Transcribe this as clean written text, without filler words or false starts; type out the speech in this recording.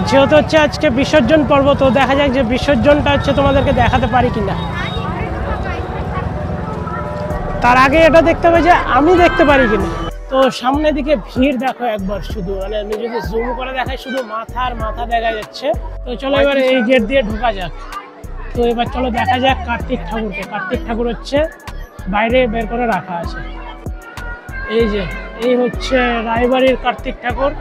যেহেতু হচ্ছে আজকে বিসর্জন পর্ব, তো দেখা যাক যে বিসর্জনটা হচ্ছে তোমাদেরকে দেখাতে পারি কিনা। তার আগে এটা দেখতে হবে যে আমি দেখতে পারি কিনা। তো সামনের দিকে ভিড় দেখো একবার, শুধু মানে আমি যদি জুম করে দেখাই শুধু মাথা দেখা যাচ্ছে। তো চলো এবার এই গেট দিয়ে ঢোকা যাক। তো এবার চলো দেখা যাক কার্তিক ঠাকুরকে। কার্তিক ঠাকুর হচ্ছে বাইরে বের করে রাখা আছে। এই যে এই হচ্ছে রায়বাড়ির কার্তিক ঠাকুর।